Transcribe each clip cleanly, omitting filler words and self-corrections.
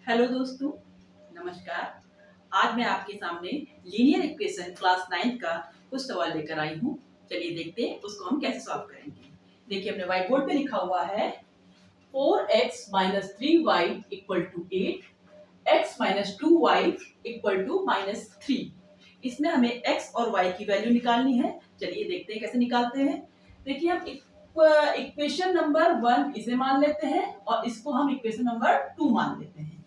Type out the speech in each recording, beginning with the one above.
Hello दोस्तों, नमस्कार। आज मैं आपके सामने लीनियर इक्वेशन क्लास 9 का कुछ सवाल लेकर आई हूँ। चलिए देखते हैं उसको हम कैसे सॉल्व करेंगे। देखिए अपने व्हाइट बोर्ड पे लिखा हुआ है 4x - 3y = 8, x - 2y = -3। इसमें हमें x और y की वैल्यू निकालनी है। चलिए देखते हैं कैसे निकालते हैं। देखिए हम इक्वेशन नंबर 1 इसे मान लेते हैं और इसको हम इक्वेशन नंबर 2 मान लेते हैं।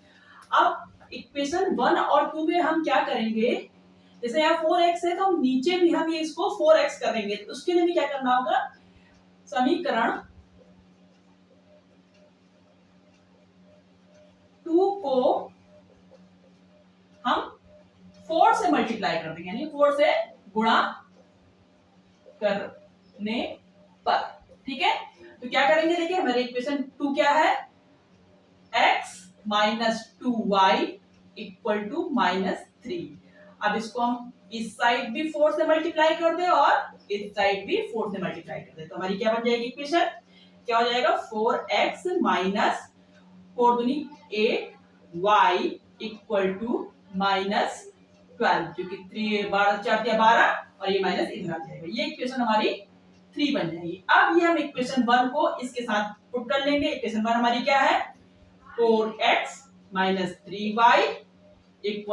अब इक्वेशन 1 और 2 में हम क्या करेंगे, जैसे यहाँ 4x है तो हम नीचे भी हम ये इसको 4x करेंगे। तो उसके लिए भी क्या करना होगा, समीकरण 2 को हम 4 से मल्टीप्लाई कर देंगे, यानी 4 से गुणा करने पर। ठीक है, तो क्या करेंगे, देखिए हमारे इक्वेशन 2 क्या है, x - 2y = -3। अब इसको हम इस साइड भी 4 से मल्टीप्लाई कर दे और इस साइड भी 4 से मल्टीप्लाई कर दे, तो हमारी क्या बन जाएगी इक्वेशन, क्या हो जाएगा 4x - 4 दूनी 8y = -12, क्योंकि 3 12 4 या 12 और ये माइनस इधर आ जाएगा। ये इक्वेशन हमारी 3 बन जाएगी। अब ये हम इक्वेशन 1 को इसके साथ पुट कर लेंगे। इक्वेशन 1 हमारी क्या है, 4x - 3y =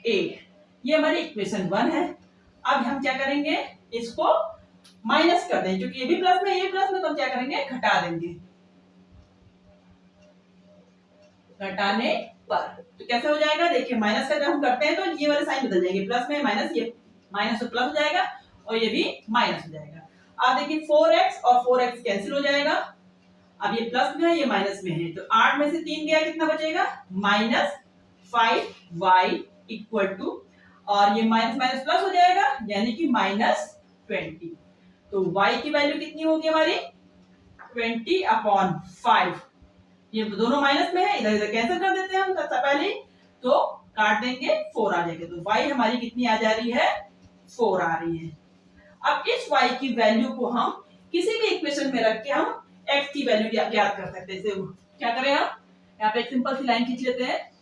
8। ये हमारी इक्वेशन 1 है। अब हम क्या करेंगे, इसको माइनस कर देंगे, क्योंकि ये भी प्लस में ये प्लस में, तो हम क्या करेंगे, घटा देंगे। घटाने पर तो कैसे हो जाएगा, देखिए माइनस का जब हम करते हैं तो ये वाले साइन बदल जाएंगे, प्लस में माइनस, ये माइनस से प्लस हो जाएगा और ये भी माइनस हो जाएगा। अब देखिए 4x और 4x कैंसिल हो जाएगा। अब ये प्लस में है, ये माइनस में है, तो 8 में से 3 गया, कितना बचेगा, -5y = और ये माइनस माइनस प्लस हो जाएगा, यानी कि -20। तो y की वैल्यू कितनी होगी हमारी, 20/5। ये दोनों माइनस में है, इधर इधर कैंसिल कर देते हैं हम सबसे पहले, तो काट देंगे, 4 आ जाएगा। तो y हमारी कितनी आ जा रही है, 4 आ रही है। अब इस y की वैल्यू को हम किसी भी इक्वेशन में रख के हम x की वैल्यू ज्ञात कर सकते हैं। जैसे क्या करें, हम यहाँ पे एक सिंपल सी लाइन खींच लेते हैं,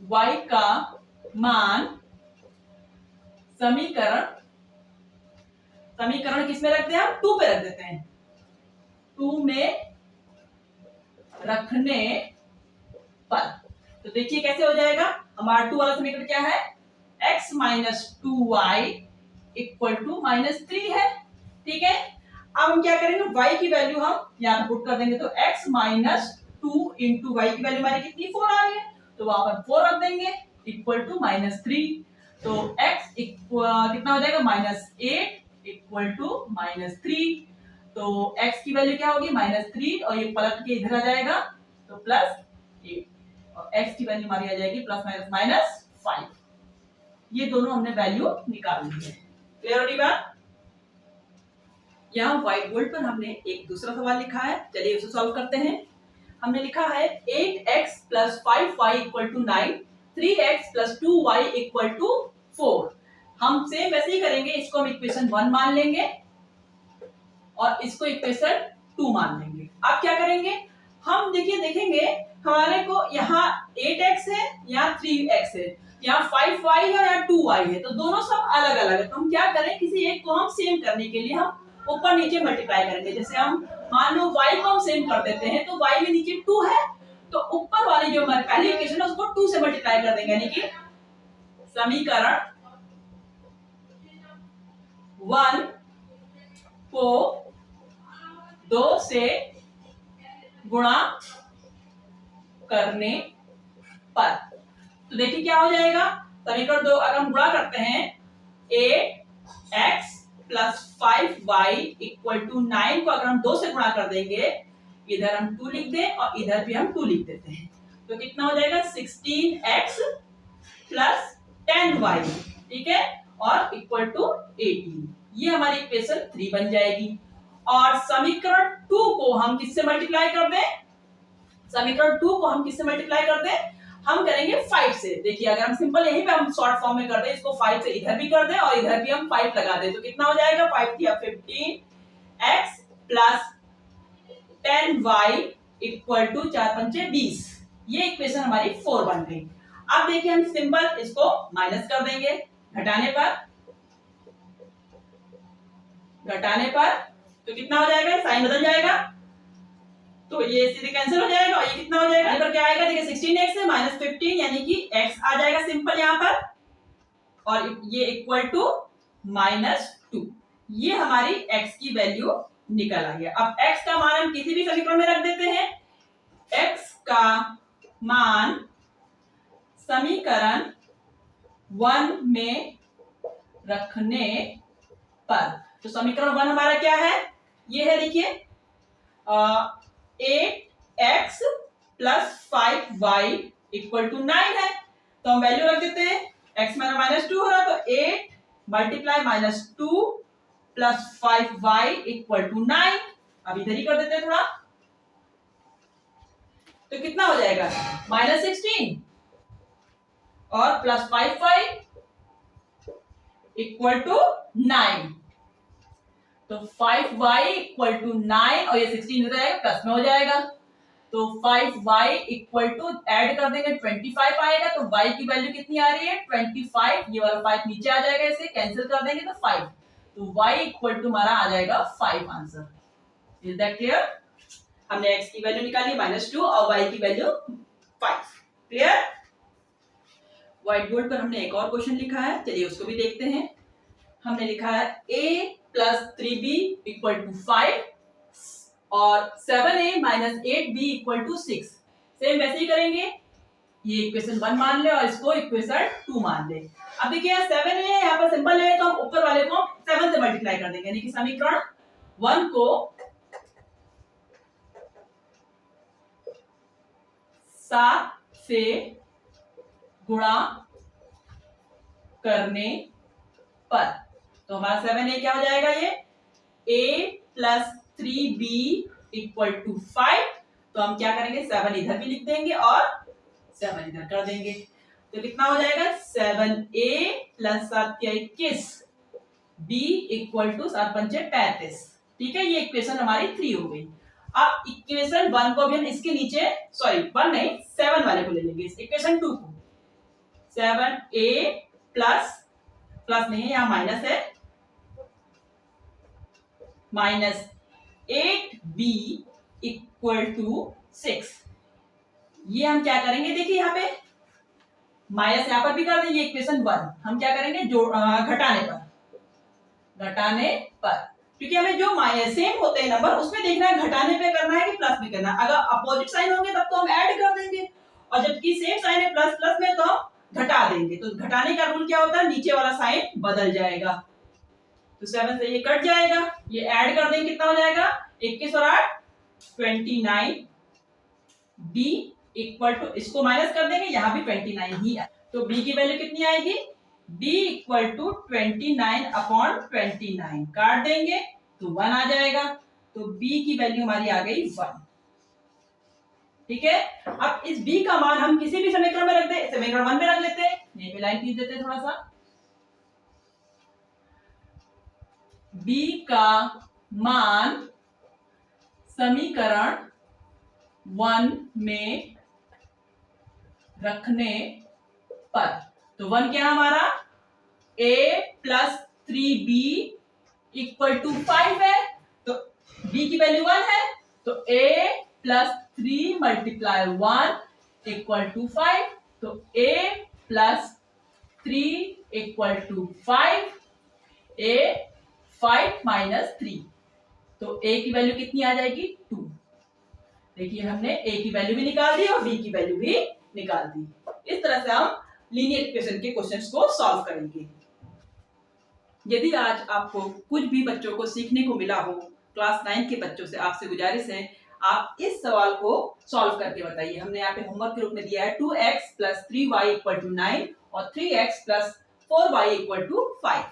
y का मान समीकरण किसमें रखते हैं, हम 2 पे रख देते हैं। 2 में रखने पर तो देखिए कैसे हो जाएगा, हमारा 2 वाला समीकरण क्या है, x - 2y = -3 है। ठीक है, अब हम क्या करेंगे, y की वैल्यू हम यहां पुट कर देंगे, तो x - 2 × y की वैल्यू हमारी कितनी, 4 आ रही है, तो वहां पर 4 रख देंगे, =-3। तो x कितना हो जाएगा, -8 = -3। तो x की वैल्यू क्या होगी, -3, और ये पलट के इधर आ जाएगा, तो +8, और x की वैल्यू हमारी आ जाएगी ±5। ये दोनों हमने वैल्यू निकाल ली है। क्लियर हो रही बात। यहाँ व्हाइट बोर्ड पर हमने एक दूसरा सवाल लिखा है, चलिए उसे सॉल्व करते हैं। हमने लिखा है 8x + 5y = 9, 3x + 2y = 4। हम सेम वैसे ही करेंगे, इसको हम इक्वेशन 1 मान लेंगे और इसको इक्वेशन 2 मान लेंगे। अब क्या करेंगे, हम देखिए देखेंगे हमारे को यहाँ 8x है, यहाँ 3x है, यहाँ 5y है, यहाँ 2y है, तो दोनों सब अलग अलग है। तो हम क्या करें, किसी एक को हम सेम करने के लिए हम ऊपर नीचे मल्टीप्लाई करेंगे। जैसे हम मान लो y को हम सेम कर देते हैं, तो y में नीचे 2 है, तो ऊपर वाली जो हमारी पहली इक्वेशन है उसको 2 से मल्टीप्लाई कर देंगे, यानी कि समीकरण 1 को 2 से गुणा करने पर तो देखिए क्या हो जाएगा, समीकरण 2 अगर हम गुणा करते हैं, 8x + 5y = 9 को अगर हम 2 से गुणा कर देंगे, इधर हम 2 लिख दें और इधर भी हम 2 लिख देते हैं, तो कितना हो जाएगा, 16x + 10y, ठीक है, और =18। ये हमारी इक्वेशन 3 बन जाएगी। और समीकरण 2 को हम किससे मल्टीप्लाई कर दें, समीकरण 2 को हम किससे मल्टीप्लाई कर दें, हम करेंगे 5 से। देखिए अगर हम सिंपल यहीं पे हम शॉर्ट फॉर्म में कर दें, इसको 5 से इधर भी कर दें और इधर भी हम 5 लगा दें, तो कितना हो जाएगा, 5 × 15x + 10y इक्वल टू 4 पंचे 20। ये इक्वेशन हमारी 4 बन गई। अब देखिए हम सिंपल इसको माइनस कर देंगे, घटाने पर तो कितना हो जाएगा, साइन बदल जाएगा तो ये सीधे कैंसिल हो जाएगा और ये कितना हो जाएगा, यहाँ पर क्या आएगा देखिए 16x है माइनस 15 यानी कि x आ जाएगा सिंपल यहाँ पर, और ये इक्वल टू -2। ये हमारी x की वैल्यू निकल आई है। अब x का मान हम किसी भी समीकरण में रख देते हैं। x का मान समीकरण 1 में रखने पर, तो समीकरण 1 हमारा क्या है, ये है देखिए 8x plus 5y equal to 9 है। तो हम वैल्यू रख देते हैं, x माइनस -2 हो रहा है तो 8 multiply -2 plus 5y equal to 9। अब इधर ही कर देते हैं थोड़ा, तो कितना हो जाएगा -16 और प्लस 5y इक्वल टू 9। तो 5y इक्वल टू 9 और ये 16 हो जाएगा प्लस में हो जाएगा, तो 5y इक्वल टू ऐड कर देंगे 25 आएगा, तो y की वैल्यू कितनी आ रही है 25। ये वाला 5 नीचे आ जाएगा, इसे कैंसिल कर देंगे तो 5, तो y इक्वल टू हमारा आ जाएगा 5 आंसर। Is that clear? हमने x की वैल्यू निकाली -2 और y की वैल्यू 5। क्लियर? व्हाइट बोर्ड पर हमने एक और क्वेश्चन लिखा है, चलिए उसको भी देखते हैं। हमने लिखा है a plus 3b equal to 5 और 7a minus 8b equal to 6। Same वैसे ही करेंगे, ये इक्वेशन 1 मान ले और इसको इक्वेशन 2 मान ले। अब देखिए 7a यहाँ पर सिंपल है तो हम ऊपर वाले को 7 से मल्टीप्लाई कर देंगे, यानी कि समीकरण 1 को 7 से गुणा करने पर, तो हमारा 7a क्या हो जाएगा, ये a plus 3b equal to 5। तो हम क्या करेंगे 7 इधर भी लिख देंगे और 7 इधर कर देंगे, तो कितना हो जाएगा 7a प्लस 7 या 21 b इक्वल टू 7 पंचे 35। ठीक है, ये इक्वेशन हमारी 3 हो गई। अब इक्वेशन 1 को भी हम इसके नीचे, सॉरी 1 नहीं 7 वाले को ले लेंगे, इक्वेशन 2 को 7a प्लस नहीं है यहाँ माइनस है, माइनस 8b इक्वल टू 6। ये हम क्या करेंगे देखिए यहाँ पे माइनस यहाँ पर भी कर देंगे, इक्वेशन 1 हम क्या करेंगे घटाने पर, क्योंकि हमें जो सेम होते हैं नंबर उसमें देखना है घटाने पे करना है कि प्लस में करना है। अगर अपोजिट साइन होंगे तब तो हम ऐड कर देंगे, और जबकि सेम साइन है प्लस प्लस में तो हम घटा देंगे। तो घटाने का रूल क्या होता है, नीचे वाला साइन बदल जाएगा, तो 7 से ये कट जाएगा, ये ऐड कर देंगे कितना हो जाएगा 21 और 8 29 b इक्वल टू, इसको माइनस कर देंगे यहाँ भी 29 ही है, तो b की वैल्यू कितनी आएगी b इक्वल टू 29 अपॉन 29 काट देंगे तो 1 आ जाएगा, तो b की वैल्यू हमारी आ गई 1। ठीक है, अब इस b का मान हम किसी भी समीकरण में रख दे, समीकरण 1 में रख लेते हैं, यहीं पे लाइन खींच देते हैं थोड़ा सा। b का मान समीकरण 1 में रखने पर, तो 1 क्या हमारा a plus 3b equal to 5 है, तो b की वैल्यू 1 है, तो a plus 3 multiply 1 equal to 5, तो a plus 3 equal to 5, a 5 minus 3, तो a की वैल्यू कितनी आ जाएगी 2। देखिए हमने a की वैल्यू भी निकाल दी और b की वैल्यू भी निकाल दी। इस तरह से हम लीनियर इक्वेशन के क्वेश्चंस को सॉल्व करेंगे। यदि आज आपको कुछ भी बच्चों को सीखने को मिला हो, क्लास 9 के बच्चों से आपसे गुजारिश है आप इस सवाल को सॉल्व करके बताइए। हमने यहाँ पे होमवर्क के रूप में दिया है 2x plus 3y equal to 9 और 3x plus 4y equal to 5।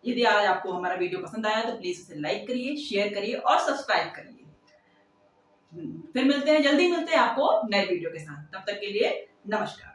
यदि आज आपको हमारा वीडियो पसंद आया तो प्लीज इसे लाइक करिए, शेयर करिए और सब्सक्राइब करिए। फिर जल्दी मिलते हैं आपको नए वीडियो के साथ। तब तक के लिए नमस्कार।